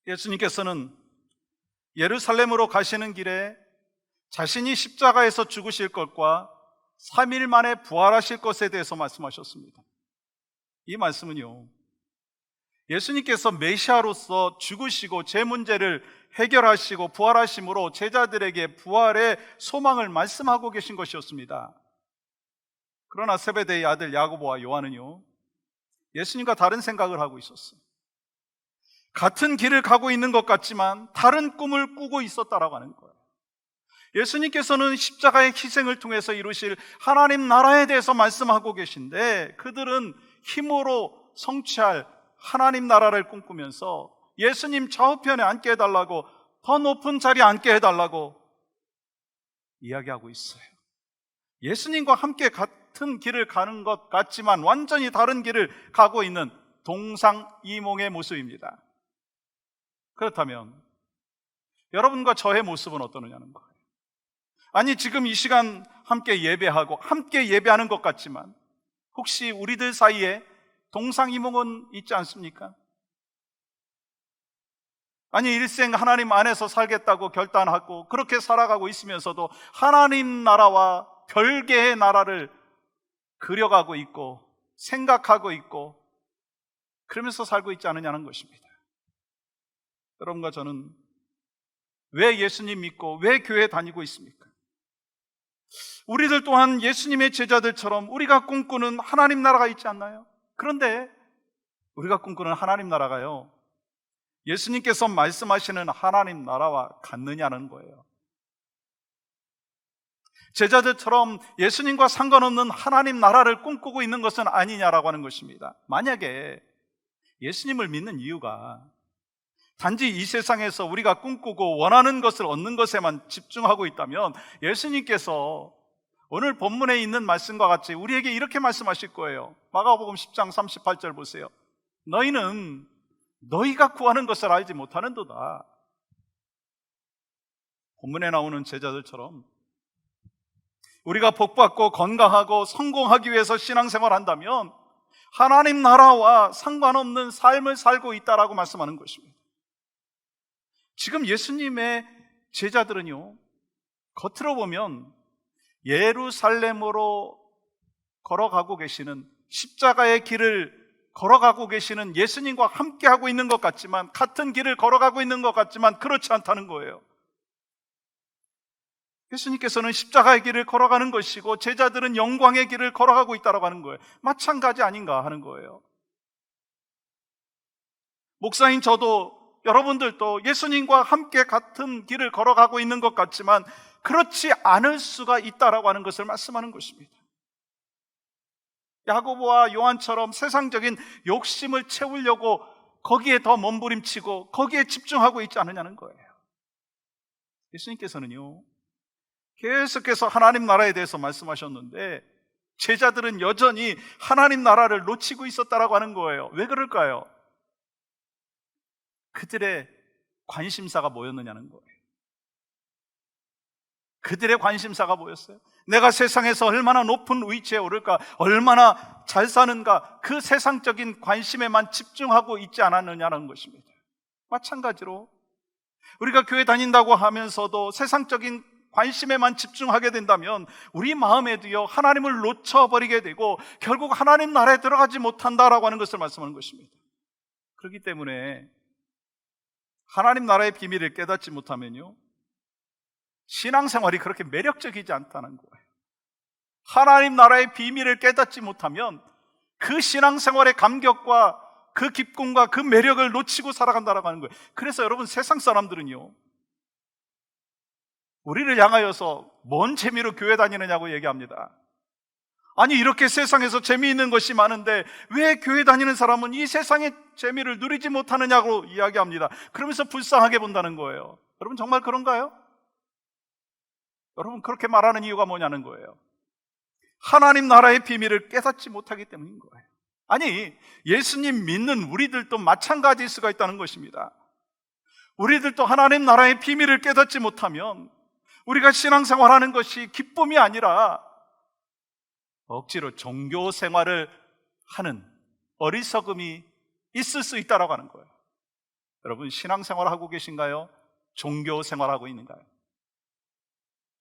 예수님께서는 예루살렘으로 가시는 길에 자신이 십자가에서 죽으실 것과 3일 만에 부활하실 것에 대해서 말씀하셨습니다. 이 말씀은요, 예수님께서 메시아로서 죽으시고 제 문제를 해결하시고 부활하심으로 제자들에게 부활의 소망을 말씀하고 계신 것이었습니다. 그러나 세베대의 아들 야고보와 요한은요, 예수님과 다른 생각을 하고 있었어요. 같은 길을 가고 있는 것 같지만 다른 꿈을 꾸고 있었다라고 하는 거예요. 예수님께서는 십자가의 희생을 통해서 이루실 하나님 나라에 대해서 말씀하고 계신데, 그들은 힘으로 성취할 하나님 나라를 꿈꾸면서 예수님 좌우편에 앉게 해달라고, 더 높은 자리에 앉게 해달라고 이야기하고 있어요. 예수님과 함께 같은 길을 가는 것 같지만 완전히 다른 길을 가고 있는 동상이몽의 모습입니다. 그렇다면 여러분과 저의 모습은 어떠느냐는 거예요. 아니, 지금 이 시간 함께 예배하고 함께 예배하는 것 같지만 혹시 우리들 사이에 동상이몽은 있지 않습니까? 아니, 일생 하나님 안에서 살겠다고 결단하고 그렇게 살아가고 있으면서도 하나님 나라와 별개의 나라를 그려가고 있고 생각하고 있고 그러면서 살고 있지 않느냐는 것입니다. 여러분과 저는 왜 예수님 믿고 왜 교회 다니고 있습니까? 우리들 또한 예수님의 제자들처럼 우리가 꿈꾸는 하나님 나라가 있지 않나요? 그런데 우리가 꿈꾸는 하나님 나라가요, 예수님께서 말씀하시는 하나님 나라와 같느냐는 거예요. 제자들처럼 예수님과 상관없는 하나님 나라를 꿈꾸고 있는 것은 아니냐라고 하는 것입니다. 만약에 예수님을 믿는 이유가 단지 이 세상에서 우리가 꿈꾸고 원하는 것을 얻는 것에만 집중하고 있다면 예수님께서 오늘 본문에 있는 말씀과 같이 우리에게 이렇게 말씀하실 거예요. 마가복음 10장 38절 보세요. 너희는 너희가 구하는 것을 알지 못하는도다. 본문에 나오는 제자들처럼 우리가 복받고 건강하고 성공하기 위해서 신앙생활을 한다면 하나님 나라와 상관없는 삶을 살고 있다라고 말씀하는 것입니다. 지금 예수님의 제자들은요, 겉으로 보면 예루살렘으로 걸어가고 계시는, 십자가의 길을 걸어가고 계시는 예수님과 함께하고 있는 것 같지만, 같은 길을 걸어가고 있는 것 같지만 그렇지 않다는 거예요. 예수님께서는 십자가의 길을 걸어가는 것이고 제자들은 영광의 길을 걸어가고 있다고 하는 거예요. 마찬가지 아닌가 하는 거예요. 목사인 저도 여러분들도 예수님과 함께 같은 길을 걸어가고 있는 것 같지만 그렇지 않을 수가 있다라고 하는 것을 말씀하는 것입니다. 야고보와 요한처럼 세상적인 욕심을 채우려고 거기에 더 몸부림치고 거기에 집중하고 있지 않느냐는 거예요. 예수님께서는요, 계속해서 하나님 나라에 대해서 말씀하셨는데 제자들은 여전히 하나님 나라를 놓치고 있었다라고 하는 거예요. 왜 그럴까요? 그들의 관심사가 뭐였느냐는 거예요. 그들의 관심사가 뭐였어요? 내가 세상에서 얼마나 높은 위치에 오를까, 얼마나 잘 사는가, 그 세상적인 관심에만 집중하고 있지 않았느냐는 것입니다. 마찬가지로 우리가 교회 다닌다고 하면서도 세상적인 관심에만 집중하게 된다면 우리 마음에도요, 하나님을 놓쳐버리게 되고 결국 하나님 나라에 들어가지 못한다라고 하는 것을 말씀하는 것입니다. 그렇기 때문에 하나님 나라의 비밀을 깨닫지 못하면요, 신앙생활이 그렇게 매력적이지 않다는 거예요. 하나님 나라의 비밀을 깨닫지 못하면 그 신앙생활의 감격과 그 기쁨과 그 매력을 놓치고 살아간다라고 하는 거예요. 그래서 여러분, 세상 사람들은요, 우리를 향하여서 뭔 재미로 교회 다니느냐고 얘기합니다. 아니, 이렇게 세상에서 재미있는 것이 많은데 왜 교회 다니는 사람은 이 세상의 재미를 누리지 못하느냐고 이야기합니다. 그러면서 불쌍하게 본다는 거예요. 여러분, 정말 그런가요? 여러분, 그렇게 말하는 이유가 뭐냐는 거예요. 하나님 나라의 비밀을 깨닫지 못하기 때문인 거예요. 아니, 예수님 믿는 우리들도 마찬가지일 수가 있다는 것입니다. 우리들도 하나님 나라의 비밀을 깨닫지 못하면 우리가 신앙생활하는 것이 기쁨이 아니라 억지로 종교 생활을 하는 어리석음이 있을 수 있다라고 하는 거예요. 여러분 신앙생활 하고 계신가요? 종교 생활하고 있는가요?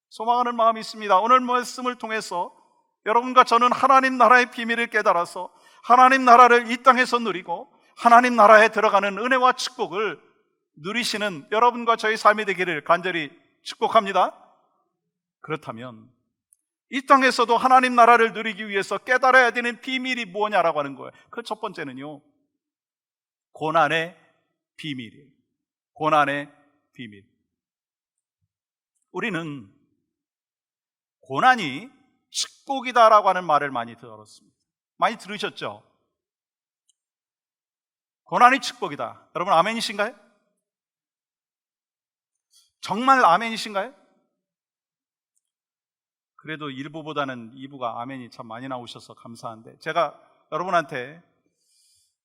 소망하는 마음이 있습니다. 오늘 말씀을 통해서 여러분과 저는 하나님 나라의 비밀을 깨달아서 하나님 나라를 이 땅에서 누리고 하나님 나라에 들어가는 은혜와 축복을 누리시는 여러분과 저의 삶이 되기를 간절히 축복합니다. 그렇다면 이 땅에서도 하나님 나라를 누리기 위해서 깨달아야 되는 비밀이 뭐냐라고 하는 거예요. 그 첫 번째는요, 고난의 비밀이에요. 고난의 비밀. 우리는 고난이 축복이다라고 하는 말을 많이 들었습니다. 많이 들으셨죠? 고난이 축복이다. 여러분 아멘이신가요? 정말 아멘이신가요? 그래도 1부보다는 2부가 아멘이 참 많이 나오셔서 감사한데, 제가 여러분한테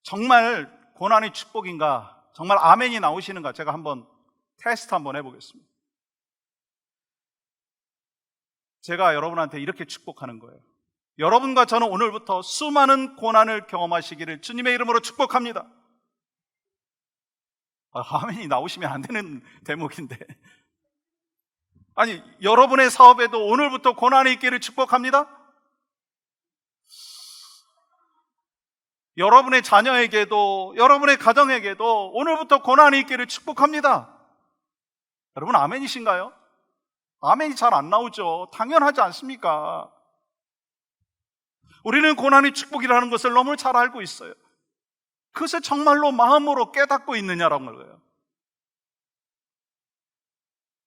정말 고난이 축복인가, 정말 아멘이 나오시는가 제가 한번 테스트 한번 해보겠습니다. 제가 여러분한테 이렇게 축복하는 거예요. 여러분과 저는 오늘부터 수많은 고난을 경험하시기를 주님의 이름으로 축복합니다. 아멘이 나오시면 안 되는 대목인데, 아니 여러분의 사업에도 오늘부터 고난이 있기를 축복합니다. 여러분의 자녀에게도, 여러분의 가정에게도 오늘부터 고난이 있기를 축복합니다. 여러분 아멘이신가요? 아멘이 잘 안 나오죠. 당연하지 않습니까? 우리는 고난이 축복이라는 것을 너무 잘 알고 있어요. 그것을 정말로 마음으로 깨닫고 있느냐라는 거예요.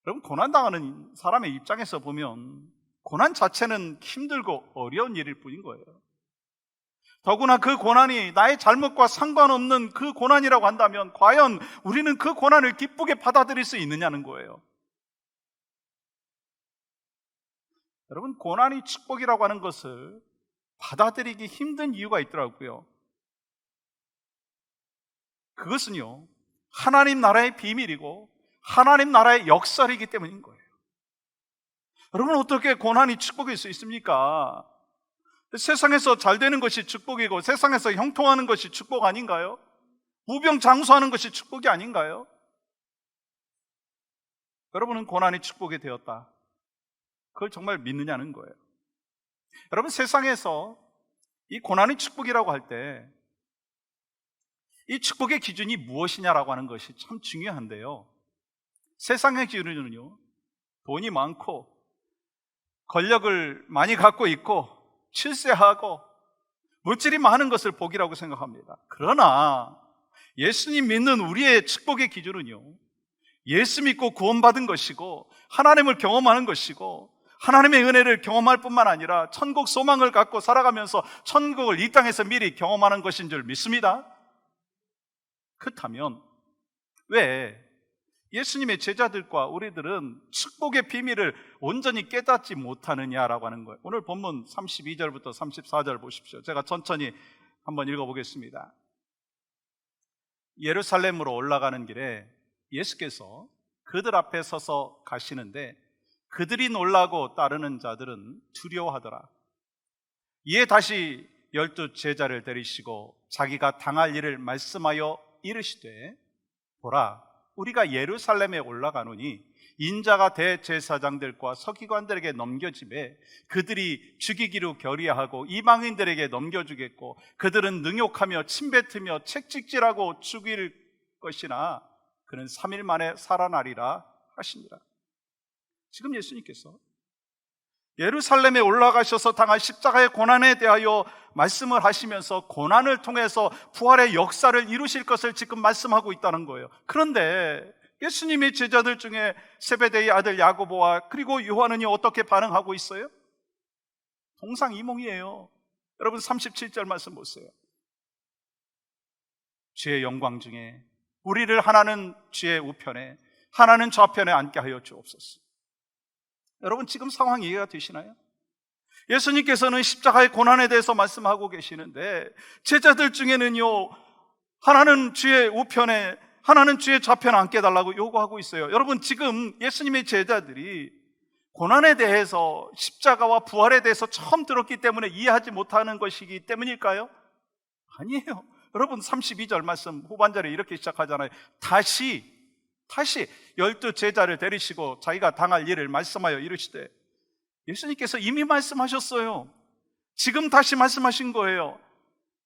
여러분 고난당하는 사람의 입장에서 보면 고난 자체는 힘들고 어려운 일일 뿐인 거예요. 더구나 그 고난이 나의 잘못과 상관없는 그 고난이라고 한다면 과연 우리는 그 고난을 기쁘게 받아들일 수 있느냐는 거예요. 여러분 고난이 축복이라고 하는 것을 받아들이기 힘든 이유가 있더라고요. 그것은요, 하나님 나라의 비밀이고 하나님 나라의 역설이기 때문인 거예요. 여러분 어떻게 고난이 축복일 수 있습니까? 세상에서 잘 되는 것이 축복이고 세상에서 형통하는 것이 축복 아닌가요? 무병장수하는 것이 축복이 아닌가요? 여러분은 고난이 축복이 되었다, 그걸 정말 믿느냐는 거예요. 여러분 세상에서 이 고난이 축복이라고 할 때 이 축복의 기준이 무엇이냐라고 하는 것이 참 중요한데요, 세상의 기준은요, 돈이 많고 권력을 많이 갖고 있고 출세하고 물질이 많은 것을 복이라고 생각합니다. 그러나 예수님 믿는 우리의 축복의 기준은요, 예수 믿고 구원받은 것이고 하나님을 경험하는 것이고 하나님의 은혜를 경험할 뿐만 아니라 천국 소망을 갖고 살아가면서 천국을 이 땅에서 미리 경험하는 것인 줄 믿습니다. 그렇다면 왜 예수님의 제자들과 우리들은 축복의 비밀을 온전히 깨닫지 못하느냐라고 하는 거예요. 오늘 본문 32절부터 34절 보십시오. 제가 천천히 한번 읽어보겠습니다. 예루살렘으로 올라가는 길에 예수께서 그들 앞에 서서 가시는데 그들이 놀라고 따르는 자들은 두려워하더라. 이에 다시 12 제자를 데리시고 자기가 당할 일을 말씀하여 이르시되, 보라, 우리가 예루살렘에 올라가노니 인자가 대제사장들과 서기관들에게 넘겨지매 그들이 죽이기로 결의하고 이방인들에게 넘겨주겠고 그들은 능욕하며 침뱉으며 책찍질하고 죽일 것이나 그는 3일 만에 살아나리라 하시니라. 지금 예수님께서 예루살렘에 올라가셔서 당할 십자가의 고난에 대하여 말씀을 하시면서 고난을 통해서 부활의 역사를 이루실 것을 지금 말씀하고 있다는 거예요. 그런데 예수님의 제자들 중에 세베대의 아들 야고보와 그리고 요한은요 어떻게 반응하고 있어요? 동상이몽이에요. 여러분 37절 말씀 보세요. 주의 영광 중에 우리를 하나는 주의 우편에 하나는 좌편에 앉게 하여 주옵소서. 여러분 지금 상황 이해가 되시나요? 예수님께서는 십자가의 고난에 대해서 말씀하고 계시는데 제자들 중에는요 하나는 주의 우편에 하나는 주의 좌편에 앉게 해달라고 요구하고 있어요. 여러분 지금 예수님의 제자들이 고난에 대해서 십자가와 부활에 대해서 처음 들었기 때문에 이해하지 못하는 것이기 때문일까요? 아니에요. 여러분 32절 말씀 후반절에 이렇게 시작하잖아요. 다시 12 제자를 데리시고 자기가 당할 일을 말씀하여 이르시되, 예수님께서 이미 말씀하셨어요. 지금 다시 말씀하신 거예요.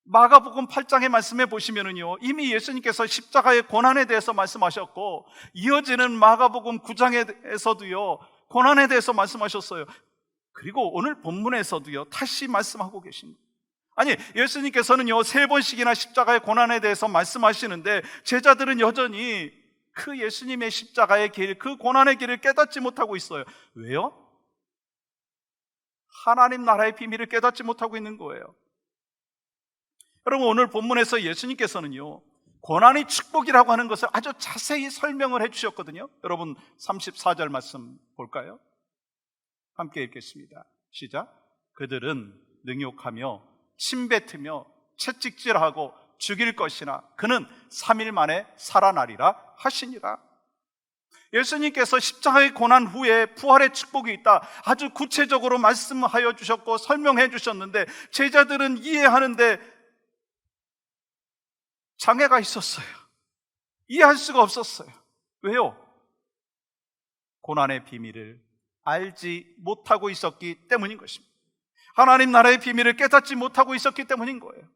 마가복음 8장의 말씀에 보시면은요, 이미 예수님께서 십자가의 고난에 대해서 말씀하셨고, 이어지는 마가복음 9장에서도요 고난에 대해서 말씀하셨어요. 그리고 오늘 본문에서도요 다시 말씀하고 계십니다. 아니, 예수님께서는요 3번씩이나 십자가의 고난에 대해서 말씀하시는데 제자들은 여전히 그 예수님의 십자가의 길, 그 고난의 길을 깨닫지 못하고 있어요. 왜요? 하나님 나라의 비밀을 깨닫지 못하고 있는 거예요. 여러분, 오늘 본문에서 예수님께서는요 고난이 축복이라고 하는 것을 아주 자세히 설명을 해주셨거든요. 여러분 34절 말씀 볼까요? 함께 읽겠습니다. 시작. 그들은 능욕하며 침뱉으며 채찍질하고 죽일 것이나 그는 3일 만에 살아나리라 하시니라. 예수님께서 십자가의 고난 후에 부활의 축복이 있다, 아주 구체적으로 말씀하여 주셨고 설명해 주셨는데, 제자들은 이해하는데 장애가 있었어요. 이해할 수가 없었어요. 왜요? 고난의 비밀을 알지 못하고 있었기 때문인 것입니다. 하나님 나라의 비밀을 깨닫지 못하고 있었기 때문인 거예요.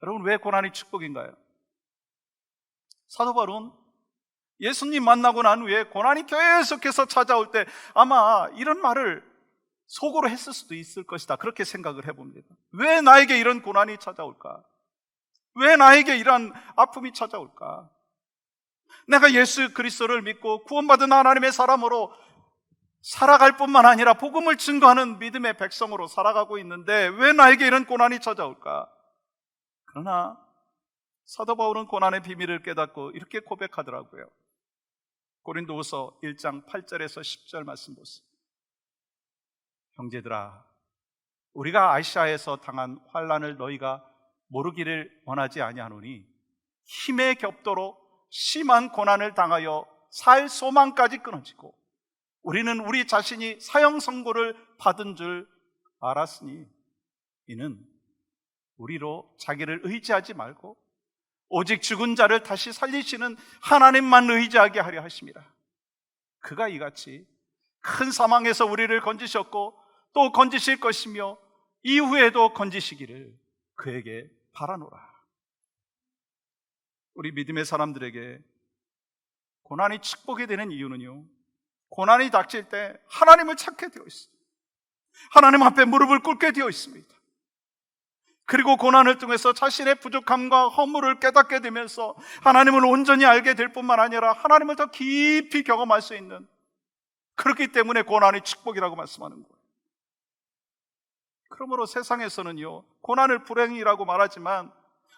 여러분, 왜 고난이 축복인가요? 사도 바울은 예수님 만나고 난 후에 고난이 계속해서 찾아올 때 아마 이런 말을 속으로 했을 수도 있을 것이다, 그렇게 생각을 해봅니다. 왜 나에게 이런 고난이 찾아올까? 왜 나에게 이런 아픔이 찾아올까? 내가 예수 그리스도를 믿고 구원받은 하나님의 사람으로 살아갈 뿐만 아니라 복음을 증거하는 믿음의 백성으로 살아가고 있는데 왜 나에게 이런 고난이 찾아올까? 그러나 사도 바울은 고난의 비밀을 깨닫고 이렇게 고백하더라고요. 고린도후서 1장 8절에서 10절 말씀 보세요. 형제들아, 우리가 아시아에서 당한 환난을 너희가 모르기를 원하지 아니하노니 힘에 겹도록 심한 고난을 당하여 살 소망까지 끊어지고 우리는 우리 자신이 사형 선고를 받은 줄 알았으니 이는 우리로 자기를 의지하지 말고 오직 죽은 자를 다시 살리시는 하나님만 의지하게 하려 하심이라. 그가 이같이 큰 사망에서 우리를 건지셨고 또 건지실 것이며 이후에도 건지시기를 그에게 바라노라. 우리 믿음의 사람들에게 고난이 축복이 되는 이유는요, 고난이 닥칠 때 하나님을 찾게 되어 있습니다. 하나님 앞에 무릎을 꿇게 되어 있습니다. 그리고 고난을 통해서 자신의 부족함과 허물을 깨닫게 되면서 하나님을 온전히 알게 될 뿐만 아니라 하나님을 더 깊이 경험할 수 있는, 그렇기 때문에 고난이 축복이라고 말씀하는 거예요. 그러므로 세상에서는요 고난을 불행이라고 말하지만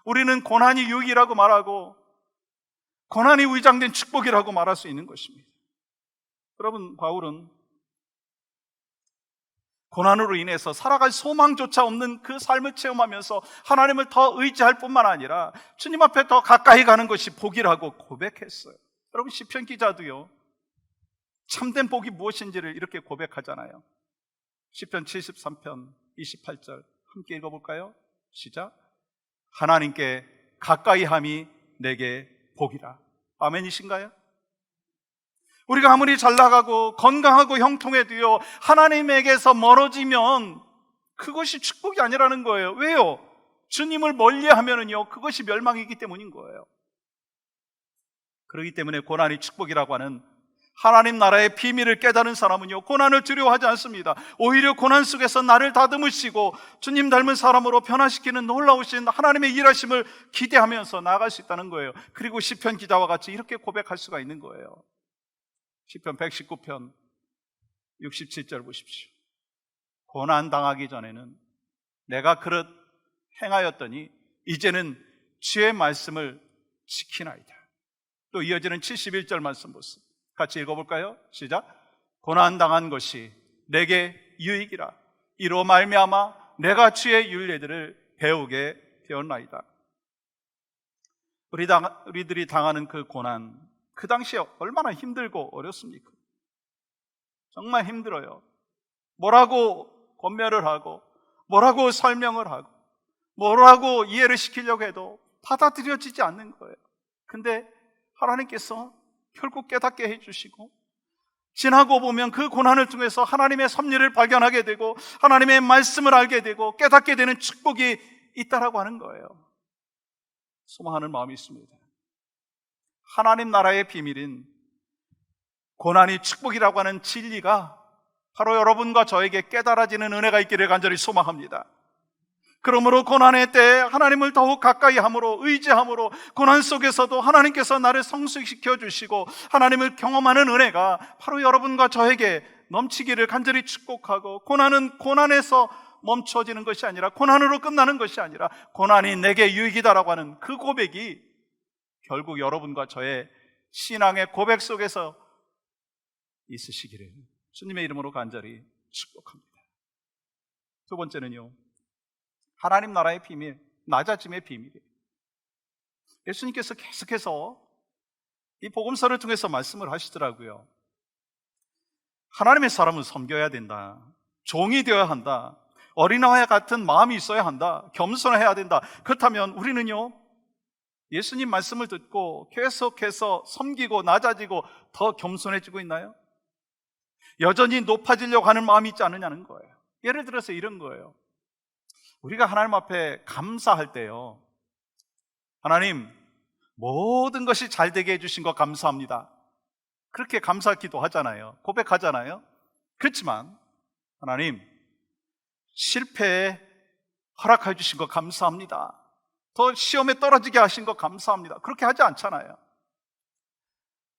우리는 고난이 유익이라고 말하고 고난이 위장된 축복이라고 말할 수 있는 것입니다. 여러분, 바울은 고난으로 인해서 살아갈 소망조차 없는 그 삶을 체험하면서 하나님을 더 의지할 뿐만 아니라 주님 앞에 더 가까이 가는 것이 복이라고 고백했어요. 여러분, 시편 기자도요 참된 복이 무엇인지를 이렇게 고백하잖아요. 시편 73편 28절 함께 읽어볼까요? 시작. 하나님께 가까이함이 내게 복이라. 아멘이신가요? 우리가 아무리 잘 나가고 건강하고 형통해도요 하나님에게서 멀어지면 그것이 축복이 아니라는 거예요. 왜요? 주님을 멀리하면은요 그것이 멸망이기 때문인 거예요. 그렇기 때문에 고난이 축복이라고 하는 하나님 나라의 비밀을 깨달은 사람은요 고난을 두려워하지 않습니다. 오히려 고난 속에서 나를 다듬으시고 주님 닮은 사람으로 변화시키는 놀라우신 하나님의 일하심을 기대하면서 나아갈 수 있다는 거예요. 그리고 시편 기자와 같이 이렇게 고백할 수가 있는 거예요. 시편 119편 67절 보십시오. 고난 당하기 전에는 내가 그릇 행하였더니 이제는 주의 말씀을 지키나이다. 또 이어지는 71절 말씀 보세요. 같이 읽어볼까요? 시작. 고난 당한 것이 내게 유익이라. 이로 말미암아 내가 주의 율례들을 배우게 되었나이다. 우리들이 당하는 그 고난, 그 당시에 얼마나 힘들고 어렵습니까? 정말 힘들어요. 뭐라고 권면을 하고 뭐라고 설명을 하고 뭐라고 이해를 시키려고 해도 받아들여지지 않는 거예요. 근데 하나님께서 결국 깨닫게 해주시고, 지나고 보면 그 고난을 통해서 하나님의 섭리를 발견하게 되고 하나님의 말씀을 알게 되고 깨닫게 되는 축복이 있다라고 하는 거예요. 소망하는 마음이 있습니다. 하나님 나라의 비밀인 고난이 축복이라고 하는 진리가 바로 여러분과 저에게 깨달아지는 은혜가 있기를 간절히 소망합니다. 그러므로 고난의 때에 하나님을 더욱 가까이 함으로, 의지함으로, 고난 속에서도 하나님께서 나를 성숙시켜 주시고 하나님을 경험하는 은혜가 바로 여러분과 저에게 넘치기를 간절히 축복하고, 고난은 고난에서 멈춰지는 것이 아니라, 고난으로 끝나는 것이 아니라 고난이 내게 유익이다라고 하는 그 고백이 결국 여러분과 저의 신앙의 고백 속에서 있으시기를 주님의 이름으로 간절히 축복합니다. 두 번째는요, 하나님 나라의 비밀, 낮아짐의 비밀이에요. 예수님께서 계속해서 이 복음서를 통해서 말씀을 하시더라고요. 하나님의 사람은 섬겨야 된다, 종이 되어야 한다, 어린아이와 같은 마음이 있어야 한다, 겸손해야 된다. 그렇다면 우리는요, 예수님 말씀을 듣고 계속해서 섬기고 낮아지고 더 겸손해지고 있나요? 여전히 높아지려고 하는 마음이 있지 않느냐는 거예요. 예를 들어서 이런 거예요. 우리가 하나님 앞에 감사할 때요, 하나님 모든 것이 잘 되게 해주신 거 감사합니다, 그렇게 감사 기도하잖아요. 고백하잖아요. 그렇지만 하나님 실패에 허락해 주신 거 감사합니다, 더 시험에 떨어지게 하신 거 감사합니다, 그렇게 하지 않잖아요.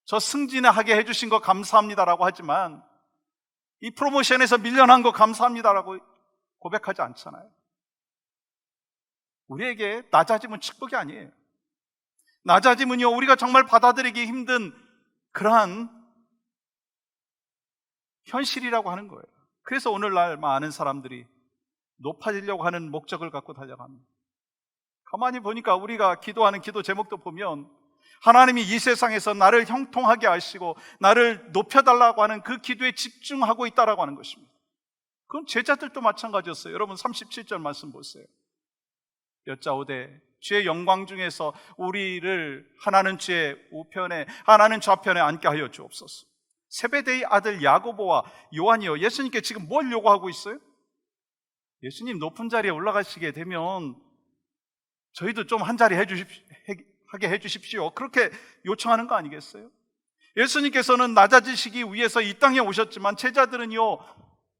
저 승진하게 해주신 거 감사합니다라고 하지만 이 프로모션에서 밀려난 거 감사합니다라고 고백하지 않잖아요. 우리에게 낮아짐은 축복이 아니에요. 낮아짐은요, 우리가 정말 받아들이기 힘든 그러한 현실이라고 하는 거예요. 그래서 오늘날 많은 사람들이 높아지려고 하는 목적을 갖고 달려갑니다. 가만히 보니까 우리가 기도하는 기도 제목도 보면 하나님이 이 세상에서 나를 형통하게 하시고 나를 높여달라고 하는 그 기도에 집중하고 있다라고 하는 것입니다. 그건 제자들도 마찬가지였어요. 여러분 37절 말씀 보세요. 여짜오되 주의 영광 중에서 우리를 하나는 주의 우편에 하나는 좌편에 앉게 하여 주옵소서. 세베대의 아들 야고보와 요한이요, 예수님께 지금 뭘 요구하고 있어요? 예수님 높은 자리에 올라가시게 되면 저희도 좀 한 자리 하게 해주십시오, 그렇게 요청하는 거 아니겠어요? 예수님께서는 낮아지시기 위해서 이 땅에 오셨지만 제자들은요,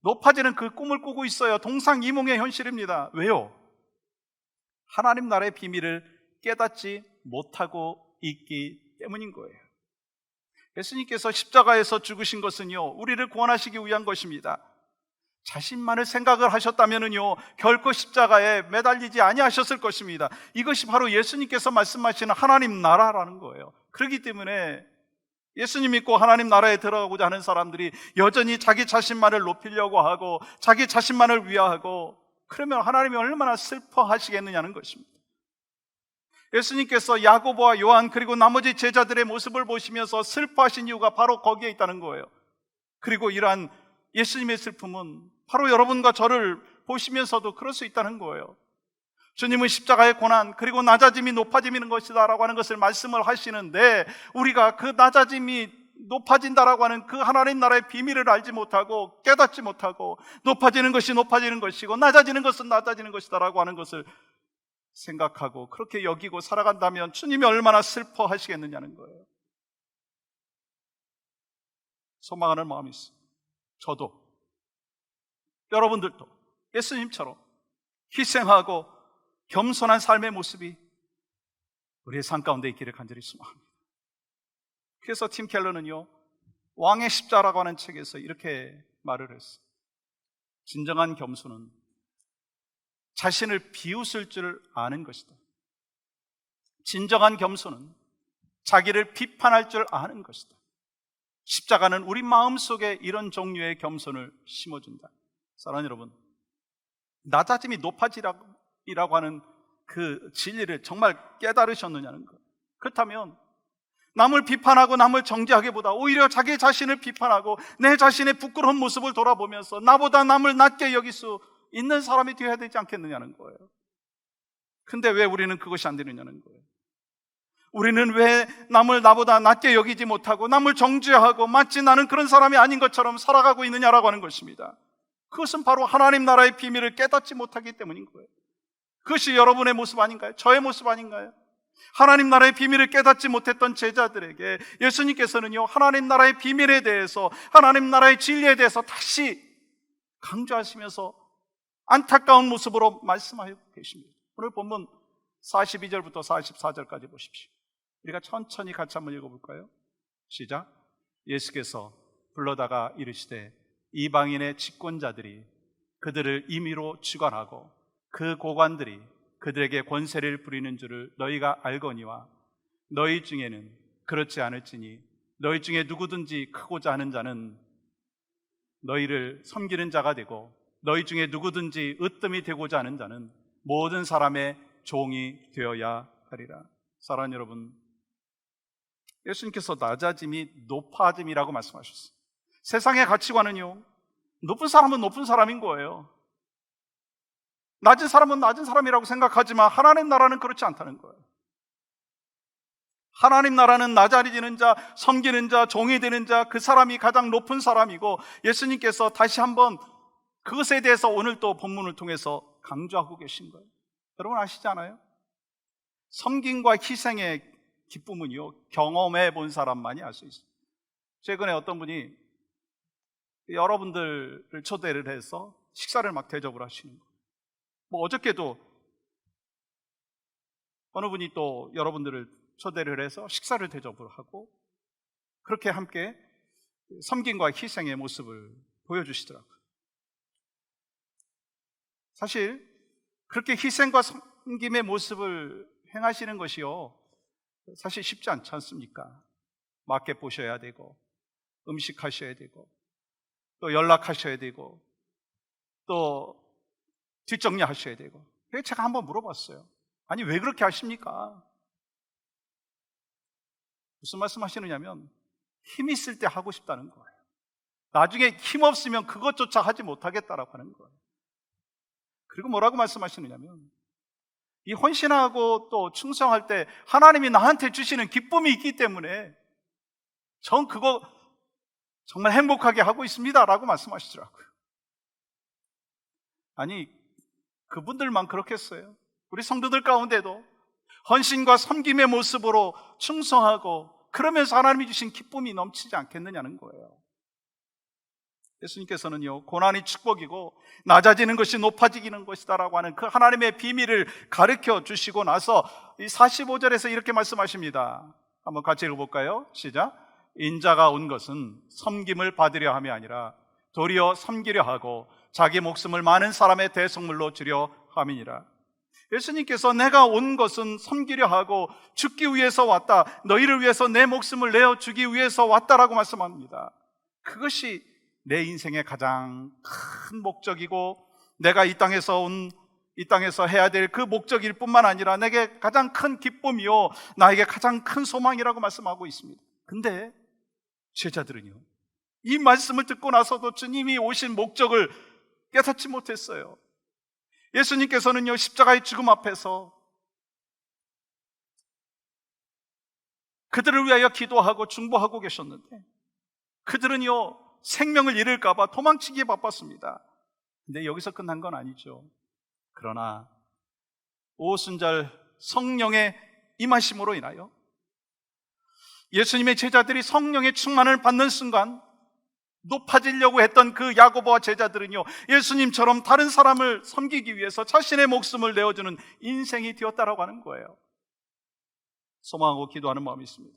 높아지는 그 꿈을 꾸고 있어요. 동상이몽의 현실입니다. 왜요? 하나님 나라의 비밀을 깨닫지 못하고 있기 때문인 거예요. 예수님께서 십자가에서 죽으신 것은요, 우리를 구원하시기 위한 것입니다. 자신만을 생각을 하셨다면은요, 결코 십자가에 매달리지 아니하셨을 것입니다. 이것이 바로 예수님께서 말씀하시는 하나님 나라라는 거예요. 그렇기 때문에 예수님 믿고 하나님 나라에 들어가고자 하는 사람들이 여전히 자기 자신만을 높이려고 하고 자기 자신만을 위하고, 그러면 하나님이 얼마나 슬퍼하시겠느냐는 것입니다. 예수님께서 야고보와 요한 그리고 나머지 제자들의 모습을 보시면서 슬퍼하신 이유가 바로 거기에 있다는 거예요. 그리고 이러한 예수님의 슬픔은 바로 여러분과 저를 보시면서도 그럴 수 있다는 거예요. 주님은 십자가의 고난 그리고 낮아짐이 높아짐인 것이다 라고 하는 것을 말씀을 하시는데, 우리가 그 낮아짐이 높아진다라고 하는 그 하나님 나라의 비밀을 알지 못하고 깨닫지 못하고, 높아지는 것이 높아지는 것이고 낮아지는 것은 낮아지는 것이다라고 하는 것을 생각하고 그렇게 여기고 살아간다면 주님이 얼마나 슬퍼하시겠느냐는 거예요. 소망하는 마음이 있어요. 저도, 여러분들도 예수님처럼 희생하고 겸손한 삶의 모습이 우리의 삶 가운데 있기를 간절히 소망합니다. 그래서 팀 켈러는요, 왕의 십자라고 하는 책에서 이렇게 말을 했어요. 진정한 겸손은 자신을 비웃을 줄 아는 것이다. 진정한 겸손은 자기를 비판할 줄 아는 것이다. 십자가는 우리 마음속에 이런 종류의 겸손을 심어준다. 사랑하는 여러분, 낮아짐이 높아지라고 하는 그 진리를 정말 깨달으셨느냐는 것. 그렇다면 남을 비판하고 남을 정죄하기보다 오히려 자기 자신을 비판하고 내 자신의 부끄러운 모습을 돌아보면서 나보다 남을 낮게 여길 수 있는 사람이 되어야 되지 않겠느냐는 거예요. 근데 왜 우리는 그것이 안 되느냐는 거예요. 우리는 왜 남을 나보다 낮게 여기지 못하고 남을 정죄하고 마치 나는 그런 사람이 아닌 것처럼 살아가고 있느냐라고 하는 것입니다. 그것은 바로 하나님 나라의 비밀을 깨닫지 못하기 때문인 거예요. 그것이 여러분의 모습 아닌가요? 저의 모습 아닌가요? 하나님 나라의 비밀을 깨닫지 못했던 제자들에게 예수님께서는요, 하나님 나라의 비밀에 대해서, 하나님 나라의 진리에 대해서 다시 강조하시면서 안타까운 모습으로 말씀하고 계십니다. 오늘 본문 42절부터 44절까지 보십시오. 우리가 천천히 같이 한번 읽어볼까요? 시작. 예수께서 불러다가 이르시되 이방인의 집권자들이 그들을 임의로 주관하고 그 고관들이 그들에게 권세를 부리는 줄을 너희가 알거니와 너희 중에는 그렇지 않을지니 너희 중에 누구든지 크고자 하는 자는 너희를 섬기는 자가 되고 너희 중에 누구든지 으뜸이 되고자 하는 자는 모든 사람의 종이 되어야 하리라. 사랑하는 여러분, 예수님께서 낮아짐이 높아짐이라고 말씀하셨어요. 세상의 가치관은요, 높은 사람은 높은 사람인 거예요. 낮은 사람은 낮은 사람이라고 생각하지만 하나님 나라는 그렇지 않다는 거예요. 하나님 나라는 낮아지는 자, 섬기는 자, 종이 되는 자, 그 사람이 가장 높은 사람이고, 예수님께서 다시 한번 그것에 대해서 오늘 또 본문을 통해서 강조하고 계신 거예요. 여러분 아시지 않아요? 섬김과 희생의 기쁨은요, 경험해 본 사람만이 알 수 있어요. 최근에 어떤 분이 여러분들을 초대를 해서 식사를 막 대접을 하시는 거예요. 어저께도 어느 분이 또 여러분들을 초대를 해서 식사를 대접을 하고 그렇게 함께 섬김과 희생의 모습을 보여주시더라고요. 사실 그렇게 희생과 섬김의 모습을 행하시는 것이요, 사실 쉽지 않지 않습니까? 마켓 보셔야 되고 음식 하셔야 되고 또 연락하셔야 되고 또 뒷정리 하셔야 되고. 그래서 제가 한번 물어봤어요. 아니 왜 그렇게 하십니까? 무슨 말씀 하시느냐면 힘 있을 때 하고 싶다는 거예요. 나중에 힘 없으면 그것조차 하지 못하겠다라고 하는 거예요. 그리고 뭐라고 말씀하시느냐면 이 헌신하고 또 충성할 때 하나님이 나한테 주시는 기쁨이 있기 때문에 전 그거 정말 행복하게 하고 있습니다 라고 말씀하시더라고요. 아니 그분들만 그렇겠어요? 우리 성도들 가운데도 헌신과 섬김의 모습으로 충성하고 그러면서 하나님이 주신 기쁨이 넘치지 않겠느냐는 거예요. 예수님께서는요, 고난이 축복이고 낮아지는 것이 높아지는 것이다 라고 하는 그 하나님의 비밀을 가르쳐 주시고 나서 이 45절에서 이렇게 말씀하십니다. 한번 같이 읽어볼까요? 시작. 인자가 온 것은 섬김을 받으려 함이 아니라 도리어 섬기려 하고 자기 목숨을 많은 사람의 대속물로 주려 함이니라. 예수님께서 내가 온 것은 섬기려 하고 죽기 위해서 왔다, 너희를 위해서 내 목숨을 내어 주기 위해서 왔다라고 말씀합니다. 그것이 내 인생의 가장 큰 목적이고 내가 이 땅에서 해야 될 그 목적일 뿐만 아니라 내게 가장 큰 기쁨이요 나에게 가장 큰 소망이라고 말씀하고 있습니다. 근데 제자들은요, 이 말씀을 듣고 나서도 주님이 오신 목적을 깨닫지 못했어요. 예수님께서는요, 십자가의 죽음 앞에서 그들을 위하여 기도하고 중보하고 계셨는데 그들은요, 생명을 잃을까봐 도망치기에 바빴습니다. 근데 여기서 끝난 건 아니죠. 그러나 오순절 성령의 임하심으로 인하여 예수님의 제자들이 성령의 충만을 받는 순간 높아지려고 했던 그 야고보와 제자들은요, 예수님처럼 다른 사람을 섬기기 위해서 자신의 목숨을 내어주는 인생이 되었다라고 하는 거예요. 소망하고 기도하는 마음이 있습니다.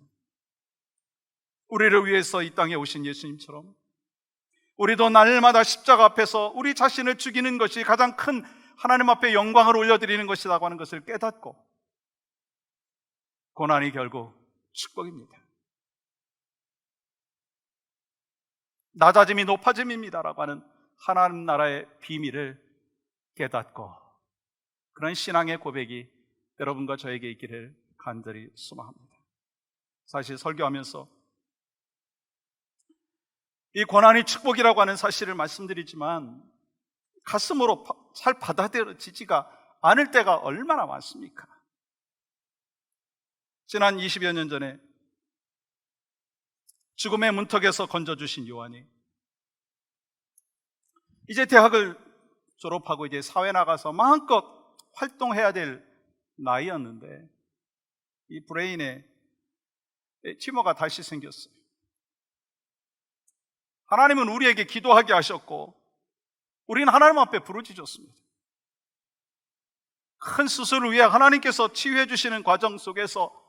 우리를 위해서 이 땅에 오신 예수님처럼 우리도 날마다 십자가 앞에서 우리 자신을 죽이는 것이 가장 큰 하나님 앞에 영광을 올려드리는 것이라고 하는 것을 깨닫고 고난이 결국 축복입니다. 낮아짐이 높아짐입니다라고 하는 하나님 나라의 비밀을 깨닫고 그런 신앙의 고백이 여러분과 저에게 있기를 간절히 소망합니다. 사실 설교하면서 이 고난이 축복이라고 하는 사실을 말씀드리지만 가슴으로 잘 받아들여지지가 않을 때가 얼마나 많습니까? 지난 20여 년 전에 죽음의 문턱에서 건져주신 요한이 이제 대학을 졸업하고 이제 사회 나가서 마음껏 활동해야 될 나이였는데 이 브레인에 튜머가 다시 생겼어요. 하나님은 우리에게 기도하게 하셨고 우리는 하나님 앞에 부르짖었습니다. 큰 수술을 위해 하나님께서 치유해 주시는 과정 속에서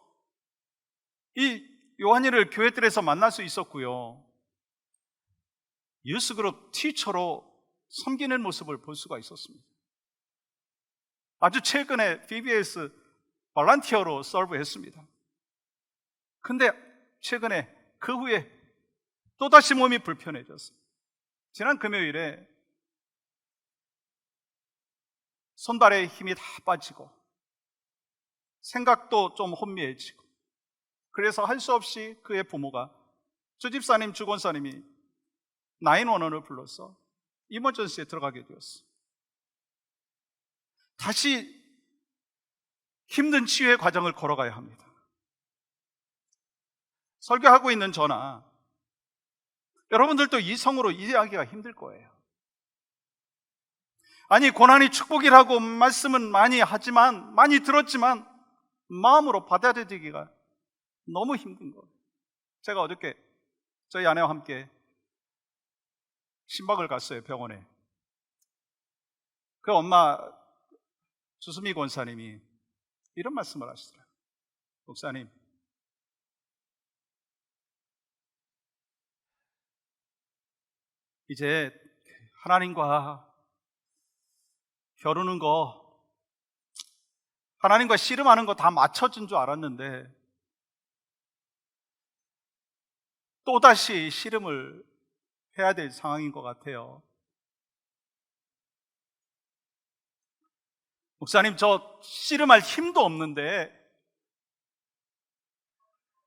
이 요한이를 교회들에서 만날 수 있었고요, 유스그룹 티처로 섬기는 모습을 볼 수가 있었습니다. 아주 최근에 BBS 볼런티어로 서브했습니다. 근데 최근에 그 후에 또다시 몸이 불편해졌어요. 지난 금요일에 손발에 힘이 다 빠지고 생각도 좀 혼미해지고, 그래서 할 수 없이 그의 부모가 주집사님, 주권사님이 911을 불러서 이머전시에 들어가게 되었어요. 다시 힘든 치유의 과정을 걸어가야 합니다. 설교하고 있는 저나 여러분들도 이성으로 이해하기가 힘들 거예요. 아니, 고난이 축복이라고 말씀은 많이 하지만, 많이 들었지만 마음으로 받아들이기가 너무 힘든 거예요. 제가 어저께 저희 아내와 함께 신박을 갔어요, 병원에. 그 엄마 주수미 권사님이 이런 말씀을 하시더라고요. 목사님, 이제 하나님과 겨루는 거, 하나님과 씨름하는 거 다 맞춰진 줄 알았는데 또다시 씨름을 해야 될 상황인 것 같아요. 목사님, 저 씨름할 힘도 없는데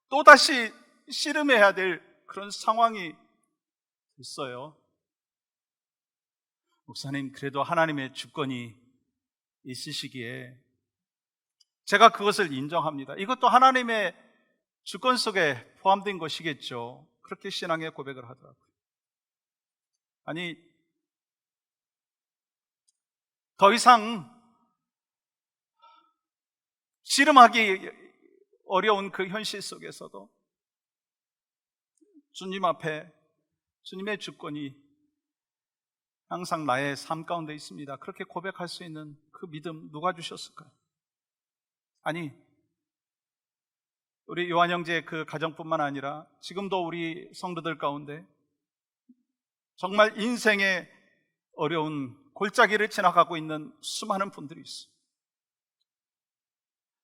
또다시 씨름해야 될 그런 상황이 됐어요. 목사님, 그래도 하나님의 주권이 있으시기에 제가 그것을 인정합니다. 이것도 하나님의 주권 속에 포함된 것이겠죠. 그렇게 신앙의 고백을 하더라고요. 아니, 더 이상 씨름하기 어려운 그 현실 속에서도 주님 앞에 주님의 주권이 항상 나의 삶 가운데 있습니다. 그렇게 고백할 수 있는 그 믿음 누가 주셨을까요? 아니, 우리 요한 형제의 그 가정뿐만 아니라 지금도 우리 성도들 가운데 정말 인생의 어려운 골짜기를 지나가고 있는 수많은 분들이 있어요.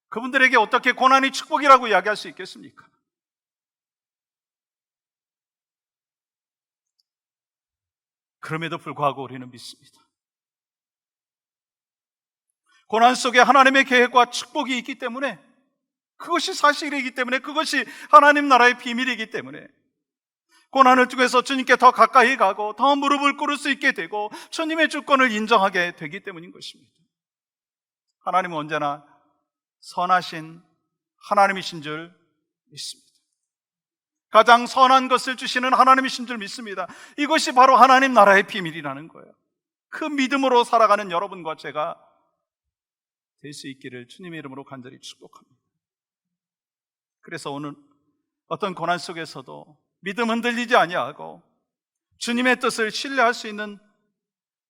그분들에게 어떻게 고난이 축복이라고 이야기할 수 있겠습니까? 그럼에도 불구하고 우리는 믿습니다. 고난 속에 하나님의 계획과 축복이 있기 때문에, 그것이 사실이기 때문에, 그것이 하나님 나라의 비밀이기 때문에 고난을 통해서 주님께 더 가까이 가고 더 무릎을 꿇을 수 있게 되고 주님의 주권을 인정하게 되기 때문인 것입니다. 하나님은 언제나 선하신 하나님이신 줄 믿습니다. 가장 선한 것을 주시는 하나님이신 줄 믿습니다. 이것이 바로 하나님 나라의 비밀이라는 거예요. 그 믿음으로 살아가는 여러분과 제가 될 수 있기를 주님의 이름으로 간절히 축복합니다. 그래서 오늘 어떤 고난 속에서도 믿음 흔들리지 아니하고 주님의 뜻을 신뢰할 수 있는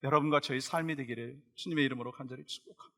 여러분과 저희 삶이 되기를 주님의 이름으로 간절히 축복합니다.